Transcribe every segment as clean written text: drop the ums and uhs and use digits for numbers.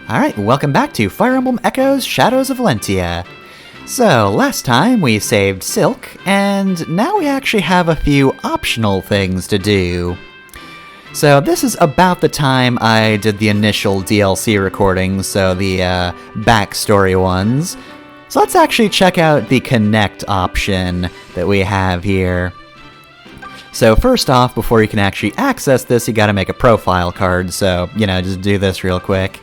Alright, welcome back to Fire Emblem Echoes Shadows of Valentia. So, last time we saved Silk, and now we actually have a few optional things to do. So this is about the time I did the initial DLC recordings, so the backstory ones. So let's actually check out the connect option that we have here. So first off, before you can actually access this, you gotta make a profile card, so, just do this real quick.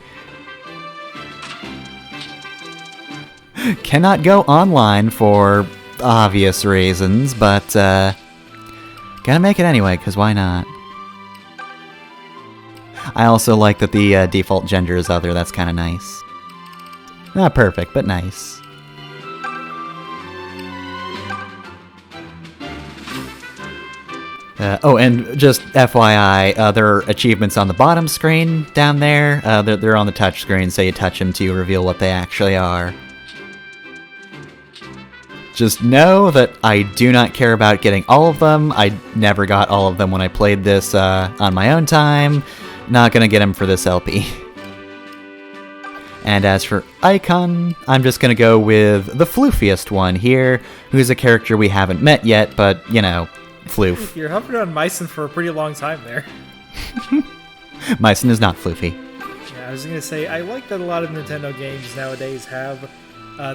Cannot go online for obvious reasons, but gotta make it anyway, because why not? I also like that the default gender is other, that's kind of nice. Not perfect, but nice. Oh, and just FYI, there are achievements on the bottom screen down there. They're on the touch screen, so you touch them to reveal what they actually are. Just know that I do not care about getting all of them. I never got all of them when I played this on my own time. Not gonna get them for this LP. And as for Icon, I'm just gonna go with the floofiest one here, who's a character we haven't met yet, but, floof. You're hovering on Mycen for a pretty long time there. Mycen is not floofy. Yeah, I was gonna say, I like that a lot of Nintendo games nowadays have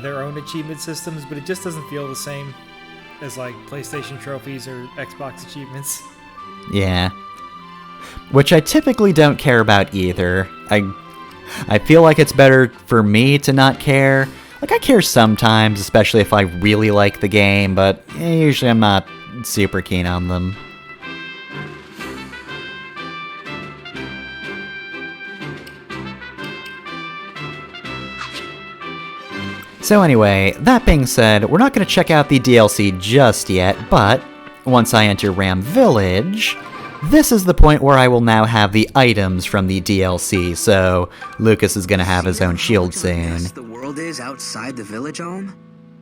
their own achievement systems, but it just doesn't feel the same as like PlayStation trophies or Xbox achievements. Yeah. Which I typically don't care about either. I feel like it's better for me to not care. Like, I care sometimes, especially if I really like the game, but usually I'm not super keen on them. So anyway, that being said, we're not going to check out the DLC just yet, but once I enter Ram Village, this is the point where I will now have the items from the DLC, so Lucas is going to have his own shield soon. The world is outside the village home?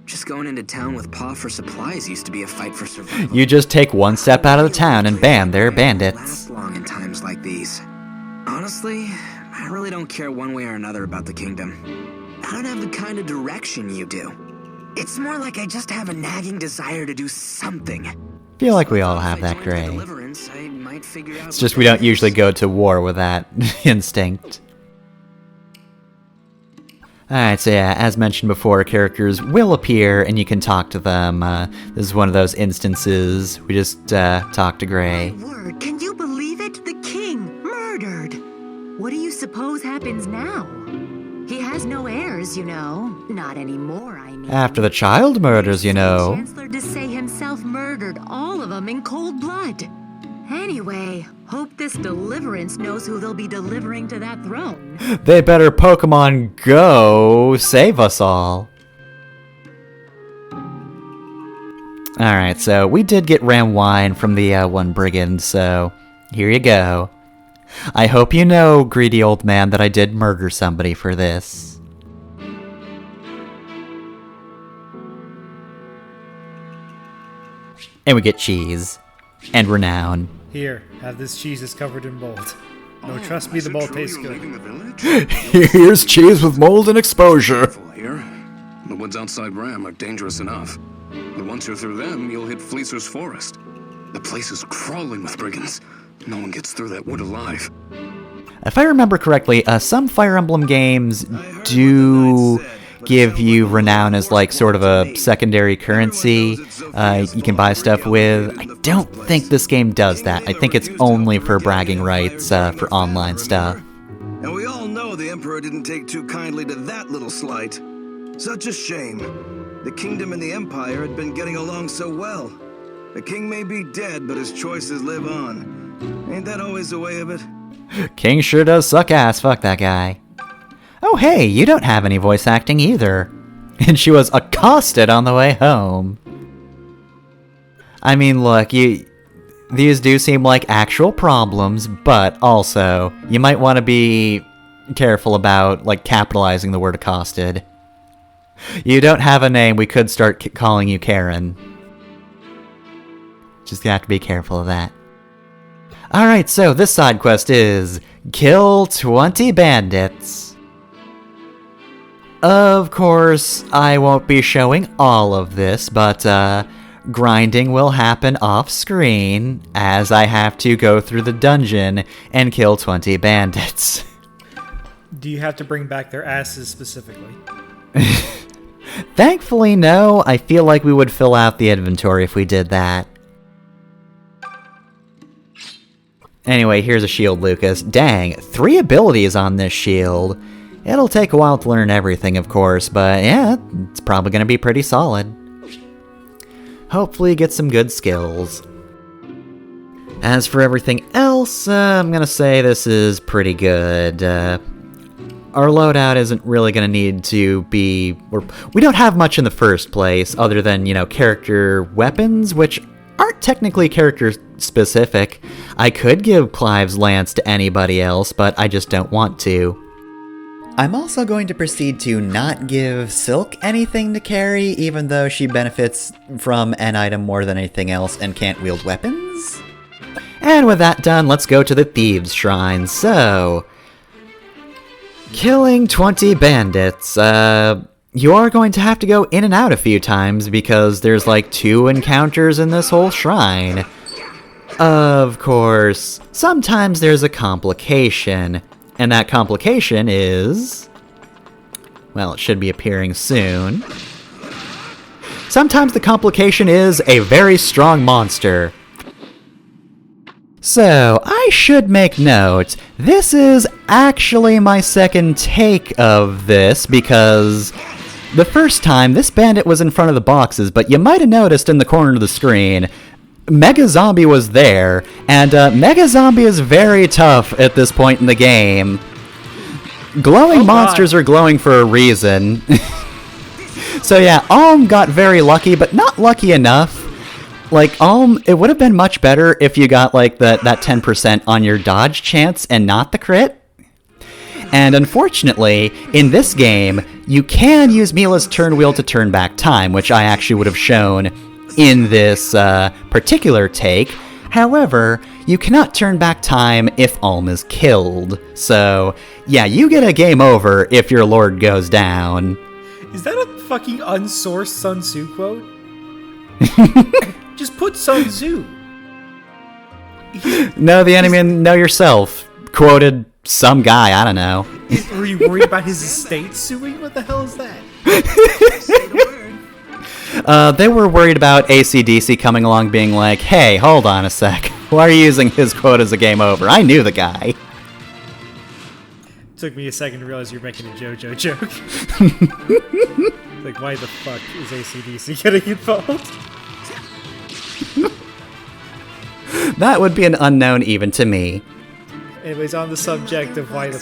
Just going into town with Pa for supplies used to be a fight for survival. You just take one step out of the town and bam, they're bandits. Last long in times like these. Honestly, I really don't care one way or another about the kingdom. I don't have the kind of direction you do. It's more like I just have a nagging desire to do something. Feel like we all have that, Gray. It's just we don't usually go to war with that instinct. Alright, so yeah, as mentioned before, characters will appear and you can talk to them. This is one of those instances. We just talk to Gray. Word, can you believe it? The king murdered! What do you suppose happens now? He has no heirs, Not anymore, I mean. After the child murders, The Chancellor to say himself murdered all of them in cold blood. Anyway, hope this deliverance knows who they'll be delivering to that throne. They better Pokemon Go save us all. Alright, so we did get ram wine from the one brigand, so here you go. I hope you know, greedy old man, that I did murder somebody for this. And we get cheese. And renown. Here, have this cheese that's covered in mold. No, trust me, the mold tastes good. Here's cheese with mold and exposure. Here, the woods outside Ram are dangerous enough. But once you're through them, you'll hit Fleecer's forest. The place is crawling with brigands. No one gets through that wood alive. If I remember correctly, some Fire Emblem games do give you renown as like sort of a secondary currency you can buy stuff with. I don't think this game does that. I think it's only for bragging rights for online stuff. And we all know the Emperor didn't take too kindly to that little slight. Such a shame. The kingdom and the Empire had been getting along so well. The king may be dead, but his choices live on. Ain't that always the way of it? King sure does suck ass, fuck that guy. Oh hey, you don't have any voice acting either. And she was accosted on the way home. I mean, look, these do seem like actual problems, but also, you might want to be careful about, like, capitalizing the word accosted. You don't have a name, we could start calling you Karen. Just have to be careful of that. Alright, so this side quest is kill 20 bandits. Of course, I won't be showing all of this, but grinding will happen off-screen as I have to go through the dungeon and kill 20 bandits. Do you have to bring back their asses specifically? Thankfully, no. I feel like we would fill out the inventory if we did that. Anyway, here's a shield, Lucas. Dang, 3 abilities on this shield. It'll take a while to learn everything, of course, but yeah, it's probably going to be pretty solid. Hopefully get some good skills. As for everything else, I'm going to say this is pretty good. Our loadout isn't really going to need to be... We don't have much in the first place, other than, character weapons, which aren't technically character-specific. I could give Clive's lance to anybody else, but I just don't want to. I'm also going to proceed to not give Silk anything to carry, even though she benefits from an item more than anything else and can't wield weapons. And with that done, let's go to the Thieves' Shrine. So, killing 20 bandits. You're going to have to go in and out a few times because there's like 2 encounters in this whole shrine. Of course, sometimes there's a complication. And that complication is... well, it should be appearing soon. Sometimes the complication is a very strong monster. So, I should make note, this is actually my second take of this, because the first time, this bandit was in front of the boxes, but you might have noticed in the corner of the screen, Mega Zombie was there, and Mega Zombie is very tough at this point in the game. Glowing monsters are glowing for a reason. So yeah, Alm got very lucky, but not lucky enough. Like, Alm, it would have been much better if you got, like, that 10% on your dodge chance and not the crit. And unfortunately, in this game, you can use Mila's turn wheel to turn back time, which I actually would have shown in this particular take. However, you cannot turn back time if Alm is killed. So, yeah, you get a game over if your lord goes down. Is that a fucking unsourced Sun Tzu quote? Just put Sun Tzu. No, the enemy, know yourself. Quoted some guy, I don't know. Were you worried about his estate suing? What the hell is that? They were worried about AC/DC coming along being like, hey, hold on a sec. Why are you using his quote as a game over? I knew the guy. Took me a second to realize you're making a JoJo joke. Like, why the fuck is AC/DC getting involved? That would be an unknown even to me. Anyways, on the subject of why the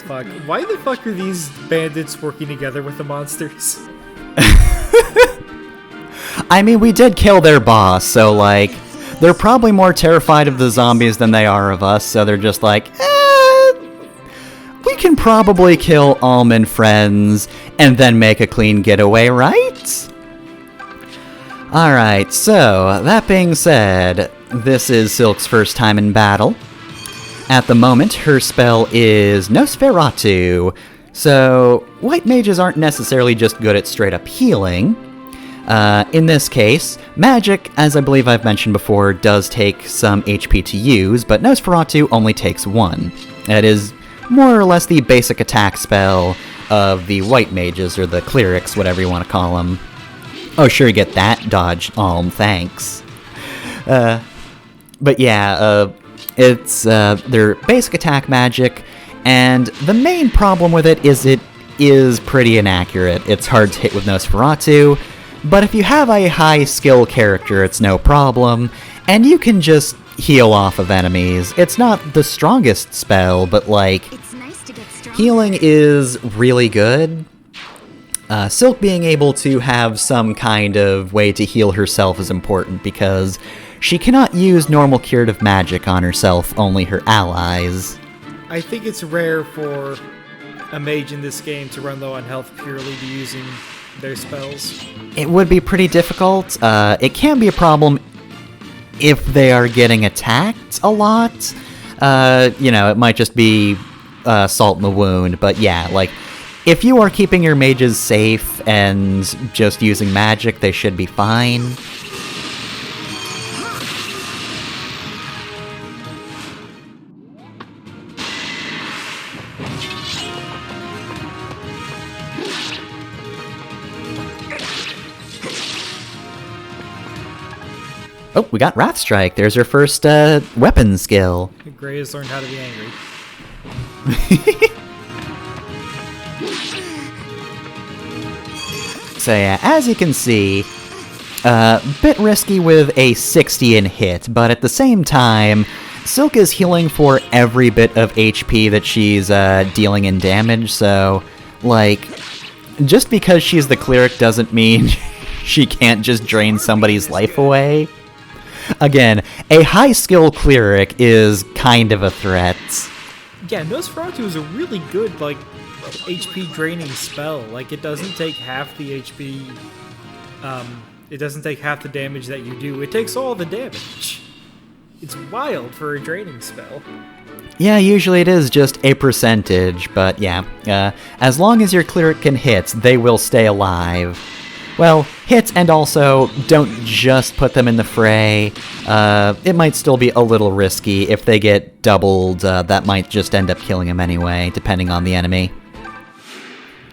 fuck are these bandits working together with the monsters? I mean, we did kill their boss, so, like, they're probably more terrified of the zombies than they are of us, so they're just like, we can probably kill Alm and friends, and then make a clean getaway, right? Alright, so, that being said, this is Silk's first time in battle. At the moment, her spell is Nosferatu, so white mages aren't necessarily just good at straight-up healing. In this case, magic, as I believe I've mentioned before, does take some HP to use, but Nosferatu only takes 1. That is more or less the basic attack spell of the white mages, or the clerics, whatever you want to call them. Oh, sure, you get that dodge, Alm, thanks. But yeah, it's their basic attack magic, and the main problem with it is pretty inaccurate. It's hard to hit with Nosferatu, but if you have a high skill character, it's no problem, and you can just heal off of enemies. It's not the strongest spell, but like, healing is really good. Silk being able to have some kind of way to heal herself is important because she cannot use normal curative magic on herself, only her allies. I think it's rare for a mage in this game to run low on health purely to using their spells. It would be pretty difficult. It can be a problem if they are getting attacked a lot. It might just be salt in the wound, but yeah, like, if you are keeping your mages safe and just using magic, they should be fine. Oh, we got Wrath Strike. There's her first weapon skill. Gray has learned how to be angry. So yeah, as you can see, bit risky with a 60 in hit, but at the same time, Silk is healing for every bit of HP that she's dealing in damage, so, like, just because she's the cleric doesn't mean she can't just drain somebody's life away. Again, a high-skill cleric is kind of a threat. Yeah, Nosferatu is a really good, like, HP draining spell. Like, it doesn't take half the HP, it doesn't take half the damage that you do. It takes all the damage. It's wild for a draining spell. Yeah, usually it is just a percentage, but yeah, as long as your cleric can hit, they will stay alive. Well, hit and also don't just put them in the fray. It might still be a little risky. If they get doubled, that might just end up killing them anyway, depending on the enemy.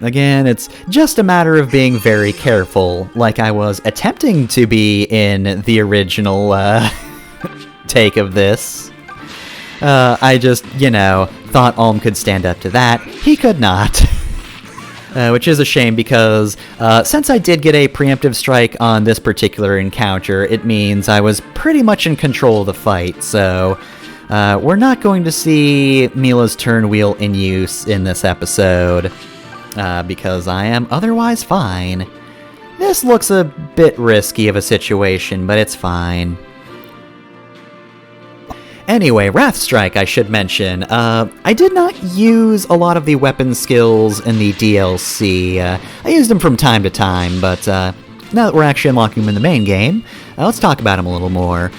Again, it's just a matter of being very careful, like I was attempting to be in the original take of this. I just, thought Alm could stand up to that. He could not. Which is a shame because since I did get a preemptive strike on this particular encounter, it means I was pretty much in control of the fight, so we're not going to see Mila's turn wheel in use in this episode, because I am otherwise fine. This looks a bit risky of a situation, but it's fine. Anyway, Wrath Strike, I should mention. I did not use a lot of the weapon skills in the DLC. I used them from time to time, but now that we're actually unlocking them in the main game, let's talk about them a little more.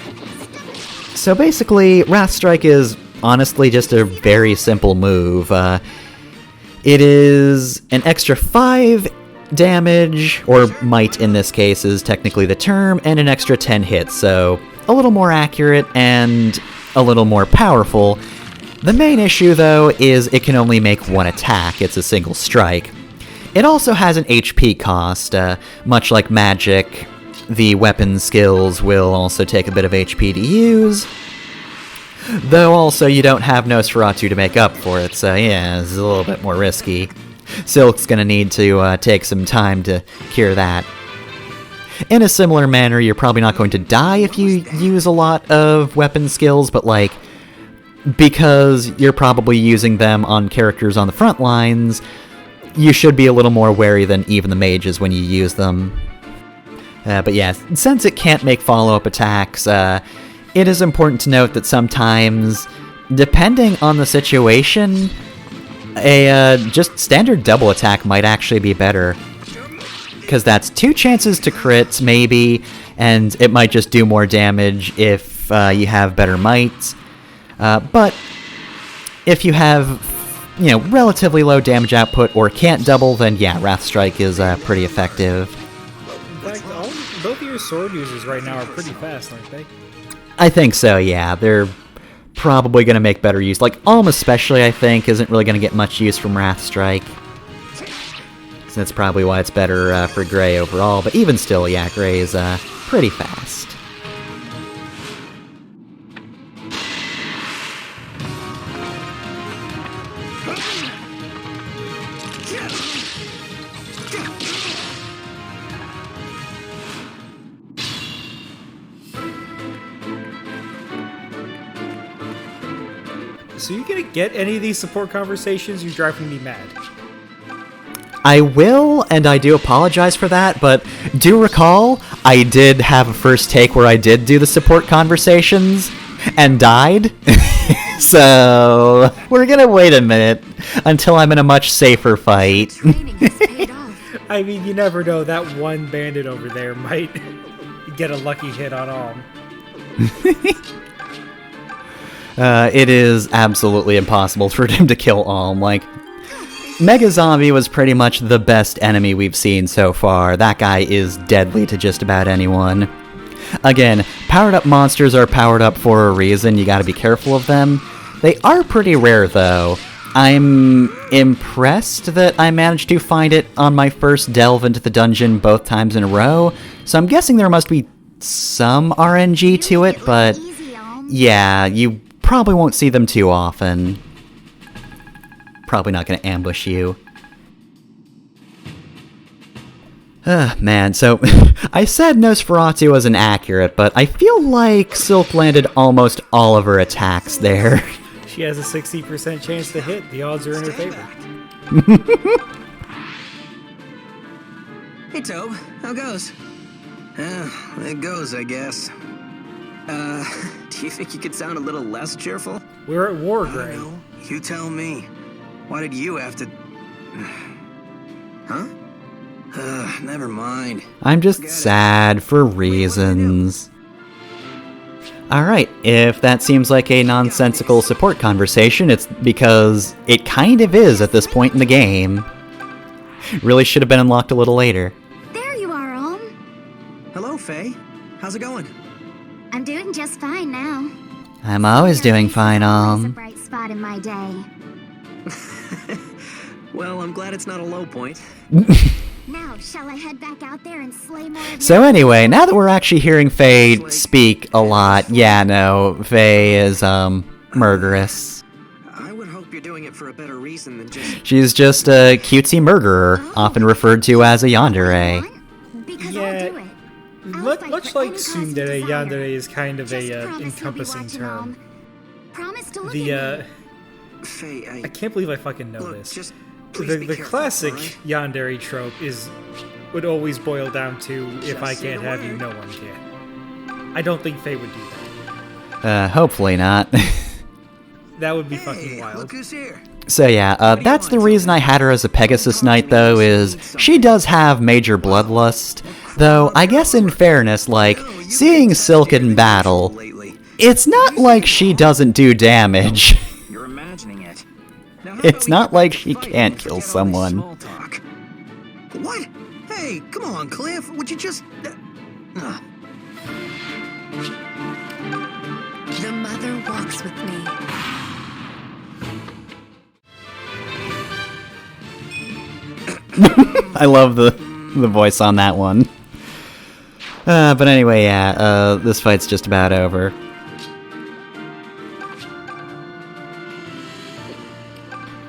So basically, Wrath Strike is honestly just a very simple move. It is an extra 5 damage, or might in this case is technically the term, and an extra 10 hits, so a little more accurate and a little more powerful. The main issue, though, is it can only make one attack. It's a single strike. It also has an HP cost. Much like magic, the weapon skills will also take a bit of HP to use. Though also you don't have Nosferatu to make up for it, so yeah, it's a little bit more risky. Silk's gonna need to take some time to cure that. In a similar manner, you're probably not going to die if you use a lot of weapon skills, but like, because you're probably using them on characters on the front lines, you should be a little more wary than even the mages when you use them. But yeah, since it can't make follow-up attacks, it is important to note that sometimes, depending on the situation, a just standard double attack might actually be better. Because that's 2 chances to crit, maybe, and it might just do more damage if you have better might. But if you have, relatively low damage output or can't double, then yeah, Wrath Strike is pretty effective. In fact, both of your sword users right now are pretty fast, aren't they? I think so, yeah. They're probably going to make better use. Like, Alm especially, I think, isn't really going to get much use from Wrath Strike. So that's probably why it's better for Gray overall, but even still, yeah, Gray is pretty fast. So you gonna get any of these support conversations? You're driving me mad. I will, and I do apologize for that, but do recall, I did have a first take where I did do the support conversations, and died. So, we're gonna wait a minute until I'm in a much safer fight. Training has paid off. I mean, you never know, that one bandit over there might get a lucky hit on Alm. It is absolutely impossible for him to kill Alm. Like, Mega Zombie was pretty much the best enemy we've seen so far. That guy is deadly to just about anyone. Again, powered up monsters are powered up for a reason, you gotta be careful of them. They are pretty rare though. I'm impressed that I managed to find it on my first delve into the dungeon both times in a row, so I'm guessing there must be some RNG to it, but yeah, you probably won't see them too often. Probably not gonna ambush you. Man, so I said Nosferatu was inaccurate, but I feel like Silk landed almost all of her attacks there. She has a 60% chance to hit. The odds are in her favor. Hey, Tobe. How goes? It goes, I guess. Do you think you could sound a little less cheerful? We're at war, Gray. No, you tell me. Why did you have to... Huh? Never mind. I'm just sad for reasons. Alright, if that seems like a nonsensical support conversation, it's because it kind of is at this point in the game. Really should have been unlocked a little later. There you are, Olm. Hello, Faye. How's it going? I'm doing just fine now. I'm always doing fine, Always a bright spot in my day. Well, I'm glad it's not a low point. Now, shall I head back out there and slay more of So your- anyway, now that we're actually hearing Faye speak a lot, yeah, no, Faye is, murderous. I would hope you're doing it for a better reason than just... She's just a cutesy murderer, often referred to as a yandere. Because Yeah, I'll do it. I'll fight much for like any cause tsundere, you desire. yandere is kind of Just a promise you'll be encompassing watching, term. Olm. Promise to look The, at me. Faye, I can't believe I fucking know Look, this. just please be The careful, classic alright? yandere trope would always boil down to, if I Just say can't the have you, word. no one can. I don't think Faye would do that. Hopefully not. That would be Hey, fucking look wild. who's here. So yeah, that's the reason I had her as a Pegasus Knight though, is she does have major bloodlust. Though, I guess in fairness, like, seeing Silk in battle, Lately. it's not like she doesn't do damage. you're imagining it. Now, how It's about we not get like back to she fighting can't and kill forget all this someone. small talk? What? Hey, come on, Cliff. Would you just... The mother walks with me. I love the voice on that one. But anyway, yeah, this fight's just about over.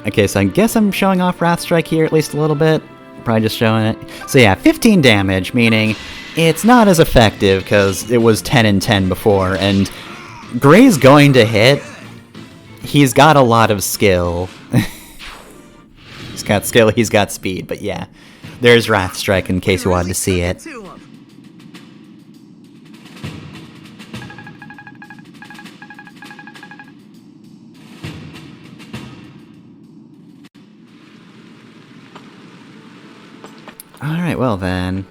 Okay, so I guess I'm showing off Wrath Strike here at least a little bit. Probably just showing it. So yeah, 15 damage, meaning it's not as effective because it was 10 and 10 before, and Gray's going to hit. He's got a lot of skill. He's got skill, he's got speed, but yeah. There's Wrath Strike in case you wanted to see it. Alright, well then.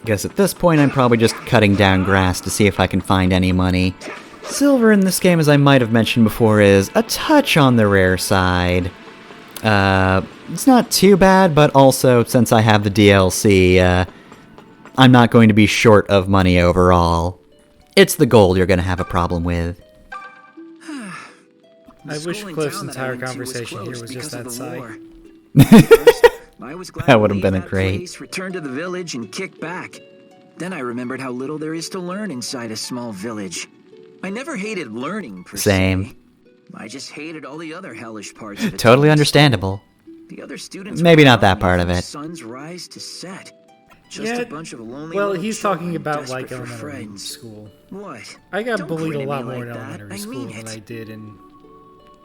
Guess at this point I'm probably just cutting down grass to see if I can find any money. Silver in this game, as I might have mentioned before, is a touch on the rare side. It's not too bad, but also, since I have the DLC, I'm not going to be short of money overall. It's the gold you're going to have a problem with. I wish Cliff's entire conversation here was just that sigh. I was glad That to would've leave been a that great- place, return to the village, and kick back. Then I remembered how little there is to learn inside a small village. I never hated learning per Same. se. I just hated all the other hellish parts of it. Totally understandable. The other students Maybe were not that around me part of from it. Sun's rise to set. Just Yeah, a bunch of lonely well, little he's talking children about like desperate for elementary friends. school. What? I got Don't bullied grin a at lot me more in like that. elementary I school mean than it. I did in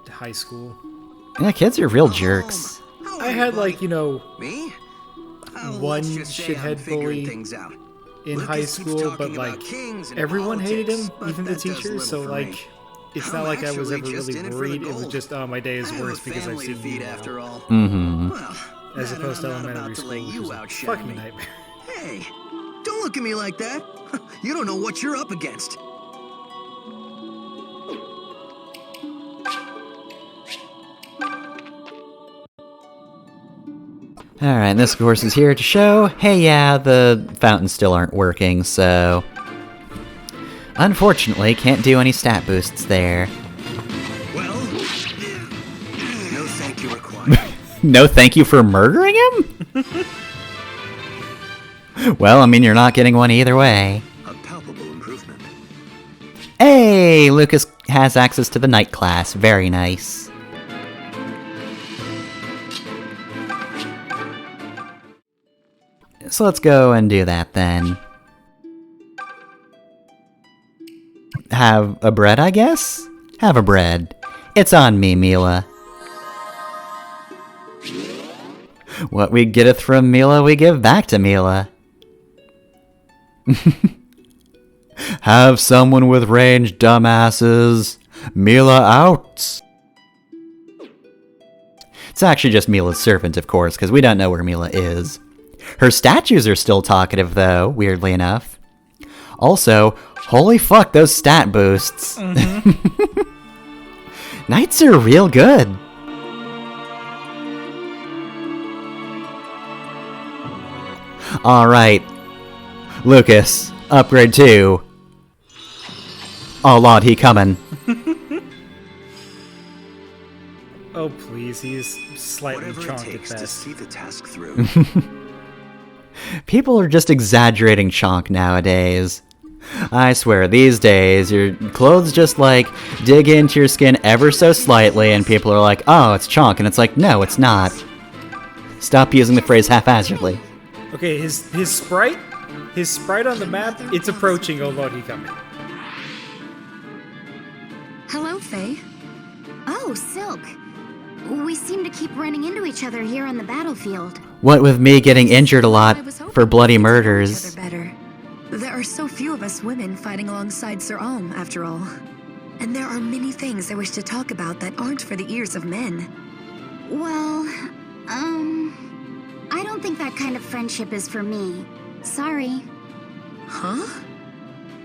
high school. Yeah, kids are real jerks. How I are had you, like, buddy? you know, Me? Oh, one let's just say I'm shithead figuring bully things out. in Lucas high keeps school, talking but about like kings and everyone hated him, politics, but even the that does teachers. little So for like, me. it's I'm not like I was actually ever just really in it for worried. the It was gold. just, oh, my day is I have a worse because I've family to seen feed you after now. all. Mm-hmm. Well, As glad opposed to I'm not elementary about to school, let which you was a outshine fucking me. nightmare. Hey, don't look at me like that. You don't know what you're up against. Alright, and this of course is here to show, hey yeah, the fountains still aren't working, so... Unfortunately, can't do any stat boosts there. Well, no thank you required. No thank you for murdering him? Well, I mean, you're not getting one either way. A palpable improvement. Hey! Lucas has access to the night class. Very nice. So let's go and do that then. Have a bread, I guess? Have a bread. It's on me, Mila. What we getteth from Mila, we give back to Mila. Have someone with range, dumbasses. Mila out. It's actually just Mila's servant, of course, because we don't know where Mila is. Her statues are still talkative, though, weirdly enough. Also, holy fuck, those stat boosts. Knights are real good. Alright. Lucas, upgrade 2. Oh lord, he coming. Oh please, he's slightly Whatever it chonked at takes to best. see the task through. People are just exaggerating chonk nowadays. I swear, these days, your clothes just, like, dig into your skin ever so slightly, and people are like, oh, it's chonk, and it's like, no, it's not. Stop using the phrase haphazardly. Okay, his sprite on the map, it's approaching. Oh lord, he coming. Hello, Faye. Oh, Silk. We seem to keep running into each other here on the battlefield. What with me getting injured a lot I was hoping for bloody we could know each murders. other better. There are so few of us women fighting alongside Sir Alm, after all. And there are many things I wish to talk about that aren't for the ears of men. Well, I don't think that kind of friendship is for me. Sorry. Huh?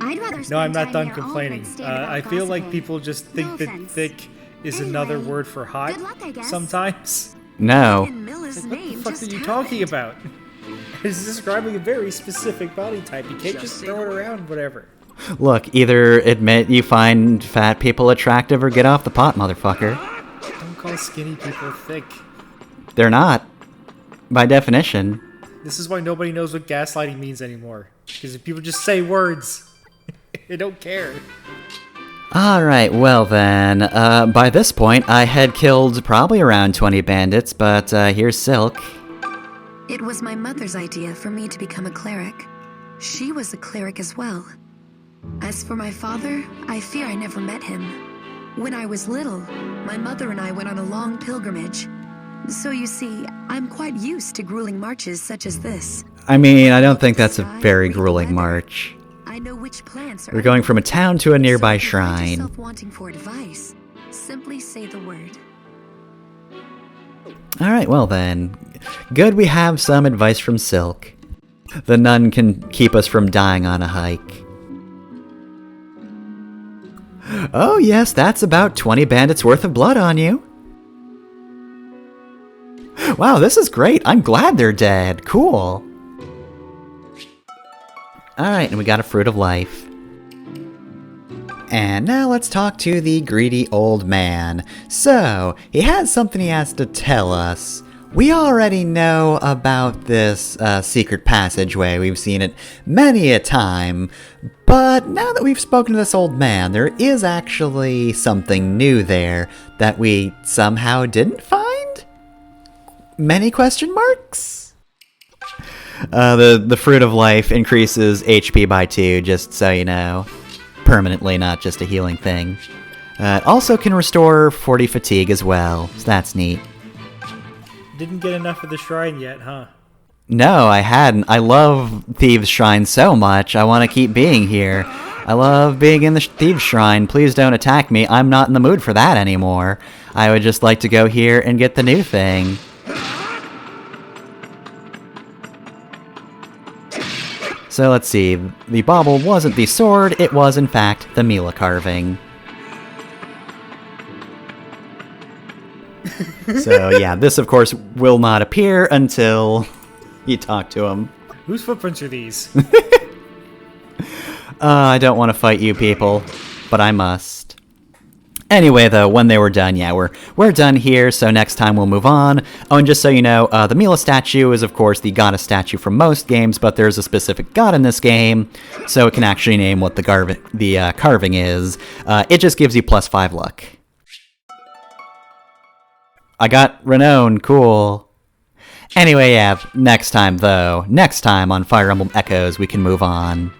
I'd rather No, spend I'm not time done near complaining. Aldred State about I feel like gossiping. people just No think that offense. thick is Anyway, another word for hot good luck, I guess. sometimes. No. In Milla's What the name fuck just are you happened. talking about? It's describing a very specific body type. You can't just throw it around, whatever. Look, either admit you find fat people attractive or get off the pot, motherfucker. Don't call skinny people thick. They're not. By definition. This is why nobody knows what gaslighting means anymore. Because if people just say words, they don't care. Alright, well then, by this point I had killed probably around 20 bandits, but here's Silk. It was my mother's idea for me to become a cleric. She was a cleric as well. As for my father, I fear I never met him. When I was little, my mother and I went on a long pilgrimage. So you see, I'm quite used to grueling marches such as this. I mean, I don't think that's a very grueling march. I know which plants are We're going from a town to a nearby So if you find shrine. yourself wanting for advice, simply say the word. Alright, well then. Good we have some advice from Silk. The nun can keep us from dying on a hike. Oh yes, that's about 20 bandits worth of blood on you. Wow, this is great. I'm glad they're dead. Cool. Alright, and we got a fruit of life. And now let's talk to the greedy old man. So, he has something he has to tell us. We already know about this secret passageway. We've seen it many a time. But now that we've spoken to this old man, there is actually something new there that we somehow didn't find? Many question marks? The Fruit of Life increases HP by 2, just so you know. Permanently, not just a healing thing. It also can restore 40 fatigue as well, so that's neat. Didn't get enough of the shrine yet, huh? No, I hadn't. I love Thieves' Shrine so much, I want to keep being here. I love being in the Thieves' Shrine. Please don't attack me. I'm not in the mood for that anymore. I would just like to go here and get the new thing. So let's see. The bauble wasn't the sword, it was in fact the Mila carving. So yeah, this of course will not appear until you talk to him. Whose footprints are these? I don't want to fight you people, but I must. Anyway, though, when they were done, yeah, we're done here, so next time we'll move on. Oh, and just so you know, the Mila statue is, of course, the goddess statue from most games, but there's a specific god in this game, so it can actually name what the carving is. It just gives you +5 luck. I got renown, cool. Anyway, yeah, next time on Fire Emblem Echoes, we can move on.